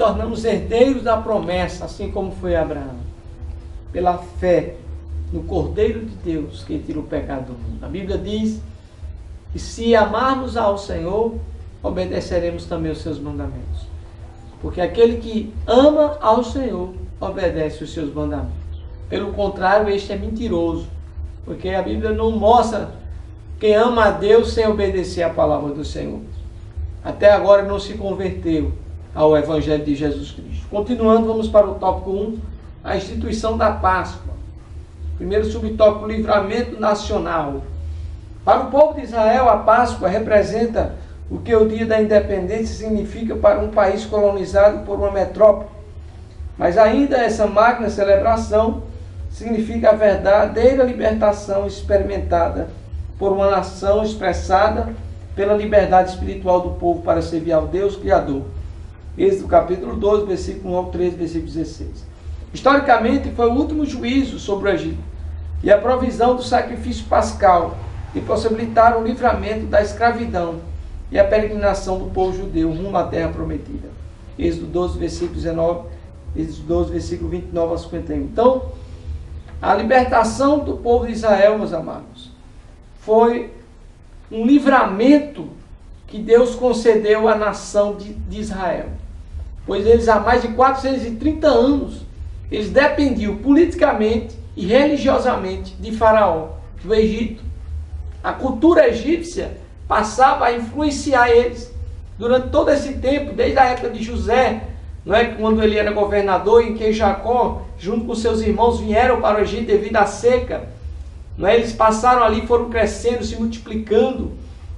tornamos herdeiros da promessa, assim como foi Abraão, pela fé no Cordeiro de Deus que tira o pecado do mundo. A Bíblia diz que se amarmos ao Senhor, obedeceremos também os seus mandamentos. Porque aquele que ama ao Senhor, obedece os seus mandamentos. Pelo contrário, este é mentiroso, porque a Bíblia não mostra quem ama a Deus sem obedecer a palavra do Senhor. Até agora não se converteu ao Evangelho de Jesus Cristo. Continuando, vamos para o tópico 1, a instituição da Páscoa. Primeiro subtópico, livramento nacional. Para o povo de Israel, a Páscoa representa o que o dia da independência significa para um país colonizado por uma metrópole. Mas ainda essa magna celebração significa a verdadeira libertação experimentada por uma nação expressada pela liberdade espiritual do povo para servir ao Deus Criador. Êxodo capítulo 12, versículo 1 ao 13, versículo 16. Historicamente, foi o último juízo sobre o Egito e a provisão do sacrifício pascal que possibilitaram o livramento da escravidão e a peregrinação do povo judeu rumo à terra prometida. Êxodo 12, versículo 19, Êxodo 12, versículo 29 a 51. Então, a libertação do povo de Israel, meus amados, foi um livramento que Deus concedeu à nação de Israel. Pois eles há mais de 430 anos, eles dependiam politicamente e religiosamente de Faraó, do Egito. A cultura egípcia passava a influenciar eles durante todo esse tempo, desde a época de José, não é, quando ele era governador, em que Jacó, junto com seus irmãos, vieram para o Egito devido à seca. Não é? Eles passaram ali, foram crescendo, se multiplicando,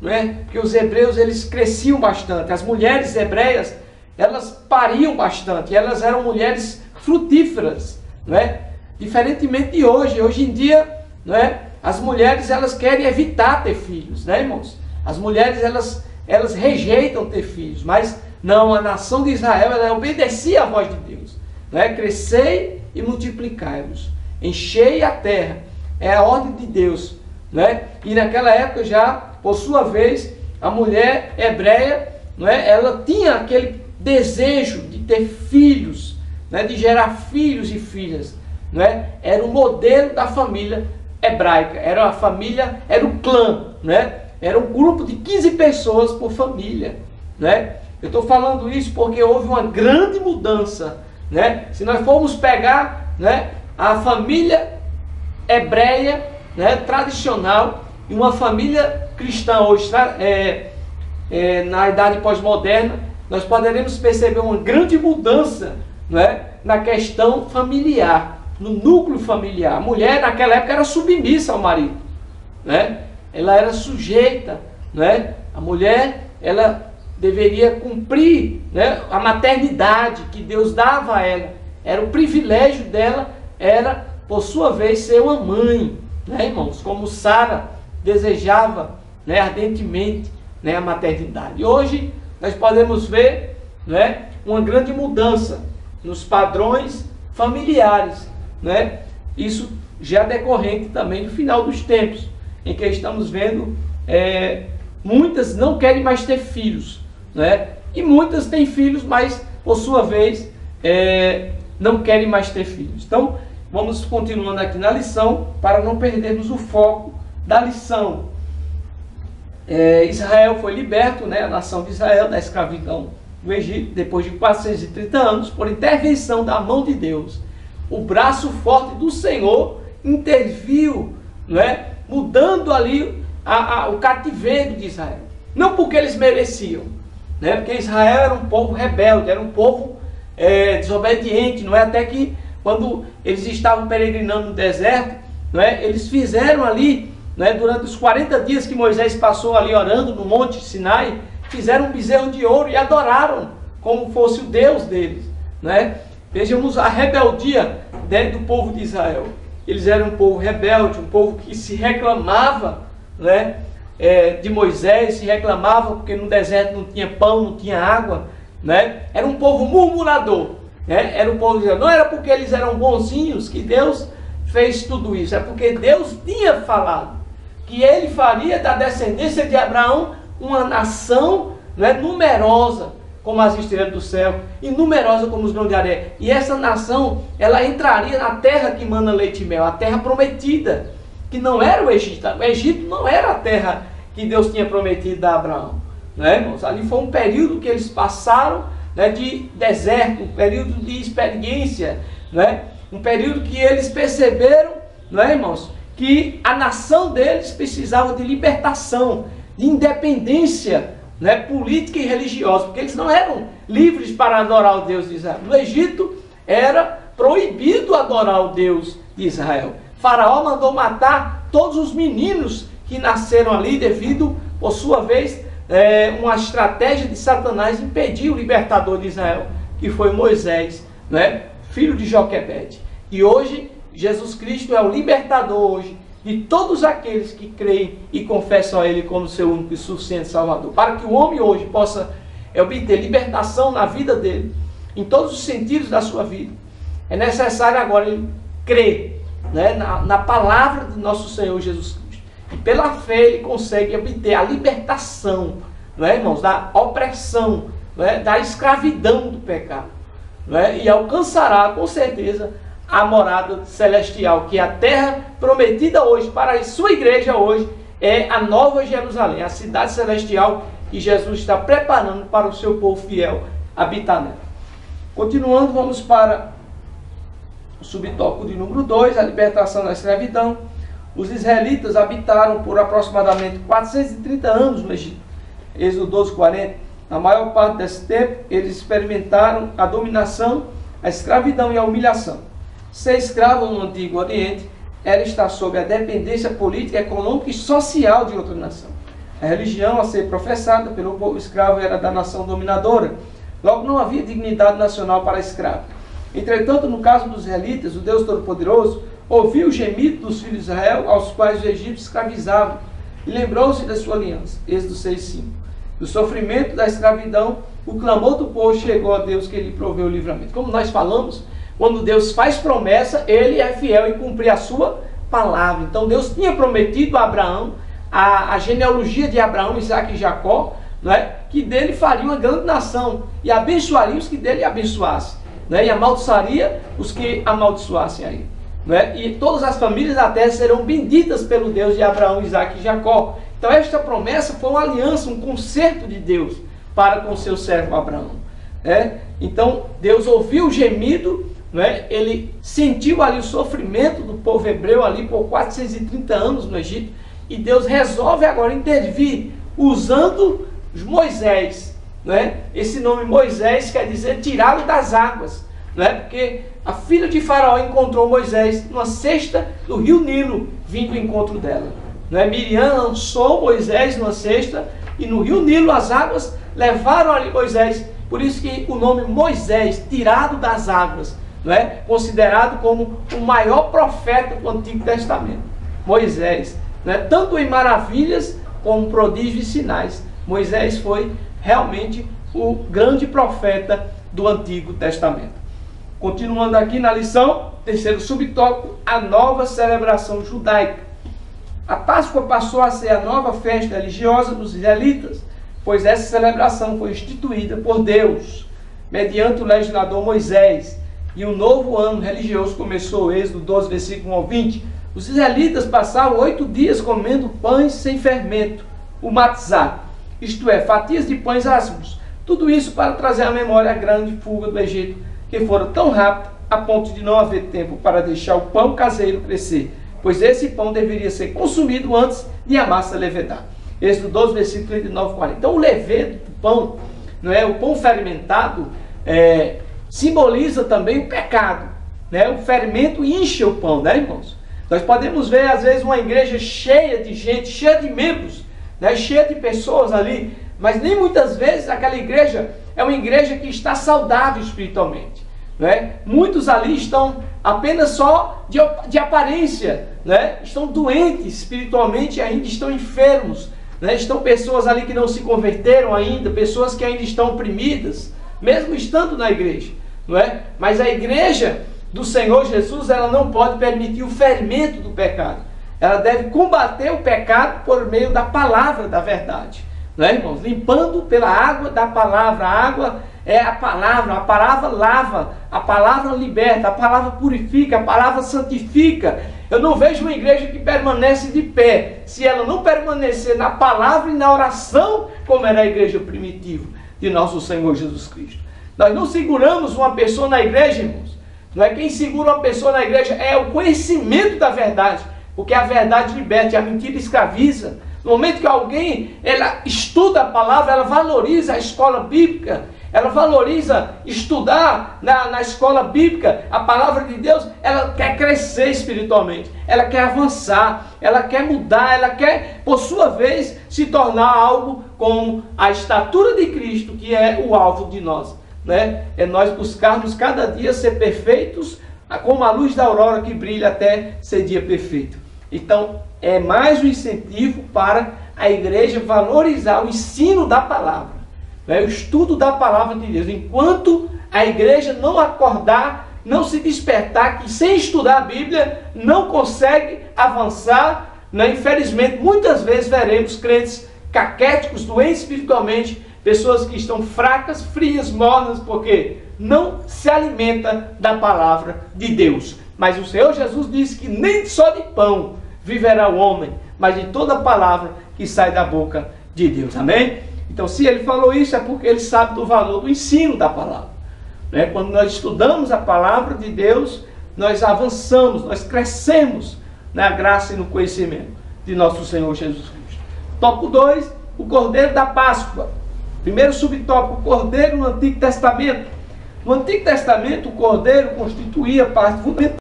não é? Porque os hebreus eles cresciam bastante. As mulheres hebreias elas pariam bastante, elas eram mulheres frutíferas, não é? Diferentemente de hoje. Hoje em dia, não é? As mulheres elas querem evitar ter filhos, né, irmãos? As mulheres elas rejeitam ter filhos, mas não, a nação de Israel ela obedecia à voz de Deus, não é? Crescei e multiplicai-vos, enchei a terra, é a ordem de Deus, não é? E naquela época já, por sua vez, a mulher hebreia, não é? Ela tinha aquele desejo de ter filhos, né? De gerar filhos e filhas, não é? Era o modelo da família hebraica, era a família, era o clã, né? Era um grupo de 15 pessoas por família, né? Eu estou falando isso porque houve uma grande mudança, né? Se nós formos pegar, né, a família hebreia, né, tradicional, e uma família cristã hoje, na idade pós-moderna, nós poderemos perceber uma grande mudança, né, na questão familiar, no núcleo familiar. A mulher naquela época era submissa ao marido, né? Ela era sujeita, né? A mulher ela deveria cumprir, né, a maternidade que Deus dava a ela. Era o privilégio dela, era por sua vez ser uma mãe, né, irmãos? Como Sara desejava, né, ardentemente, né, a maternidade. E hoje nós podemos ver, né, uma grande mudança nos padrões familiares, né? Isso já decorrente também do final dos tempos, em que estamos vendo muitas não querem mais ter filhos, né? E muitas têm filhos, mas por sua vez não querem mais ter filhos. Então vamos continuando aqui na lição para não perdermos o foco da lição. Israel foi liberto, né, a nação de Israel, da escravidão do Egito, depois de 430 anos, por intervenção da mão de Deus. O braço forte do Senhor interviu, não é, mudando ali o cativeiro de Israel. Não porque eles mereciam, né, porque Israel era um povo rebelde, era um povo desobediente, não é? Até que quando eles estavam peregrinando no deserto, não é, eles fizeram ali, né, durante os 40 dias que Moisés passou ali orando no Monte Sinai, fizeram um bezerro de ouro e adoraram como fosse o Deus deles, né? Vejamos a rebeldia do povo de Israel. Eles eram um povo rebelde, um povo que se reclamava, né, de Moisés, se reclamava porque no deserto não tinha pão, não tinha água, né? Era um povo murmurador, né? Era um povo, não era porque eles eram bonzinhos que Deus fez tudo isso, é porque Deus tinha falado que ele faria da descendência de Abraão uma nação, né, numerosa, como as estrelas do céu, e numerosa como os grãos de areia. E essa nação, ela entraria na terra que mana leite e mel, a terra prometida, que não era o Egito. O Egito não era a terra que Deus tinha prometido a Abraão, né, irmãos? Ali foi um período que eles passaram, né, de deserto, um período de experiência, né, um período que eles perceberam, né, irmãos, que a nação deles precisava de libertação, de independência, né, política e religiosa, porque eles não eram livres para adorar o Deus de Israel. No Egito era proibido adorar o Deus de Israel. Faraó mandou matar todos os meninos que nasceram ali devido, por sua vez, uma estratégia de Satanás impedir o libertador de Israel, que foi Moisés, né, filho de Joquebede. E hoje, Jesus Cristo é o libertador hoje de todos aqueles que creem e confessam a Ele como seu único e suficiente Salvador. Para que o homem hoje possa obter libertação na vida dele, em todos os sentidos da sua vida, é necessário agora ele crer, né, na palavra de nosso Senhor Jesus Cristo. E pela fé ele consegue obter a libertação, não é, irmãos, da opressão, não é, da escravidão do pecado, não é, e alcançará com certeza a morada celestial, que é a terra prometida hoje para a sua igreja hoje, é a Nova Jerusalém, a cidade celestial que Jesus está preparando para o seu povo fiel habitar nela. Continuando, vamos para o subtópico de número 2, a libertação da escravidão. Os israelitas habitaram por aproximadamente 430 anos no Egito. Êxodo 12, 40. Na maior parte desse tempo, eles experimentaram a dominação, a escravidão e a humilhação. Ser escravo no Antigo Oriente era estar sob a dependência política, econômica e social de outra nação. A religião a ser professada pelo povo escravo era da nação dominadora. Logo, não havia dignidade nacional para escravo. Entretanto, no caso dos israelitas, o Deus Todo-Poderoso ouviu o gemido dos filhos de Israel, aos quais os egípcios escravizavam, e lembrou-se da sua aliança. Êxodo 6:5. Do sofrimento da escravidão, o clamor do povo chegou a Deus, que lhe proveu o livramento. Como nós falamos, quando Deus faz promessa, Ele é fiel em cumprir a sua palavra. Então Deus tinha prometido a Abraão, a genealogia de Abraão, Isaque e Jacó, não é? Que dele faria uma grande nação, e abençoaria os que dele abençoassem, não é? E amaldiçoaria os que amaldiçoassem a ele. Não é? E todas as famílias da terra serão benditas pelo Deus de Abraão, Isaque e Jacó. Então esta promessa foi uma aliança, um concerto de Deus para com seu servo Abraão. Então Deus ouviu o gemido, não é? Ele sentiu ali o sofrimento do povo hebreu ali por 430 anos no Egito, e Deus resolve agora intervir usando Moisés, não é? Esse nome Moisés quer dizer tirado das águas, não é? Porque a filha de Faraó encontrou Moisés numa cesta do rio Nilo, vindo ao encontro dela, não é? Miriam lançou Moisés numa cesta, e no rio Nilo as águas levaram ali Moisés. Por isso que o nome Moisés, tirado das águas, não é? Considerado como o maior profeta do Antigo Testamento. Moisés, não é? Tanto em maravilhas como prodígios e sinais, Moisés foi realmente o grande profeta do Antigo Testamento. Continuando aqui na lição, terceiro subtópico, a nova celebração judaica. A Páscoa passou a ser a nova festa religiosa dos israelitas, pois essa celebração foi instituída por Deus, mediante o legislador Moisés, e o novo ano religioso começou, Êxodo 12, versículo 1 ao 20. Os israelitas passavam 8 dias comendo pães sem fermento, o matzá, isto é, fatias de pães asmos. Tudo isso para trazer à memória a grande fuga do Egito, que fora tão rápida a ponto de não haver tempo para deixar o pão caseiro crescer, pois esse pão deveria ser consumido antes de a massa levedar. Êxodo 12, versículo 39 e 40. Então o levedo do pão, não é? O pão fermentado, simboliza também o pecado, né? O fermento incha o pão, né, irmãos? Nós podemos ver às vezes uma igreja cheia de gente, cheia de membros, né? Cheia de pessoas ali, mas nem muitas vezes aquela igreja é uma igreja que está saudável espiritualmente, né? Muitos ali estão apenas só de aparência, né? Estão doentes espiritualmente, ainda estão enfermos, né? Estão pessoas ali que não se converteram ainda, pessoas que ainda estão oprimidas, mesmo estando na igreja, não é? Mas a igreja do Senhor Jesus, ela não pode permitir o ferimento do pecado. Ela deve combater o pecado por meio da palavra da verdade. né, irmãos? Limpando pela água da palavra. A água é a palavra lava, a palavra liberta, a palavra purifica, a palavra santifica. Eu não vejo uma igreja que permanece de pé se ela não permanecer na palavra e na oração, como era a igreja primitiva de nosso Senhor Jesus Cristo. Nós não seguramos uma pessoa na igreja, irmãos. Não é quem segura uma pessoa na igreja, é o conhecimento da verdade, porque a verdade liberta e a mentira escraviza. No momento que alguém ela estuda a palavra, ela valoriza a escola bíblica, ela valoriza estudar na escola bíblica a palavra de Deus, ela quer crescer espiritualmente, ela quer avançar, ela quer mudar, ela quer, por sua vez, se tornar algo com a estatura de Cristo, que é o alvo de nós, né? É nós buscarmos cada dia ser perfeitos, como a luz da aurora que brilha até ser dia perfeito. Então, é mais um incentivo para a igreja valorizar o ensino da palavra, né? O estudo da palavra de Deus. Enquanto a igreja não acordar, não se despertar, que sem estudar a Bíblia não consegue avançar, né? Infelizmente, muitas vezes veremos crentes caquéticos, doentes espiritualmente, pessoas que estão fracas, frias, mornas, porque não se alimenta da palavra de Deus. Mas o Senhor Jesus disse que nem só de pão viverá o homem, mas de toda palavra que sai da boca de Deus. Amém? Então, se ele falou isso, é porque ele sabe do valor do ensino da palavra, né? Quando nós estudamos a palavra de Deus, nós avançamos, nós crescemos na graça e no conhecimento de nosso Senhor Jesus Cristo. Tópico 2, o Cordeiro da Páscoa. Primeiro subtópico, o Cordeiro no Antigo Testamento. No Antigo Testamento, o Cordeiro constituía parte fundamental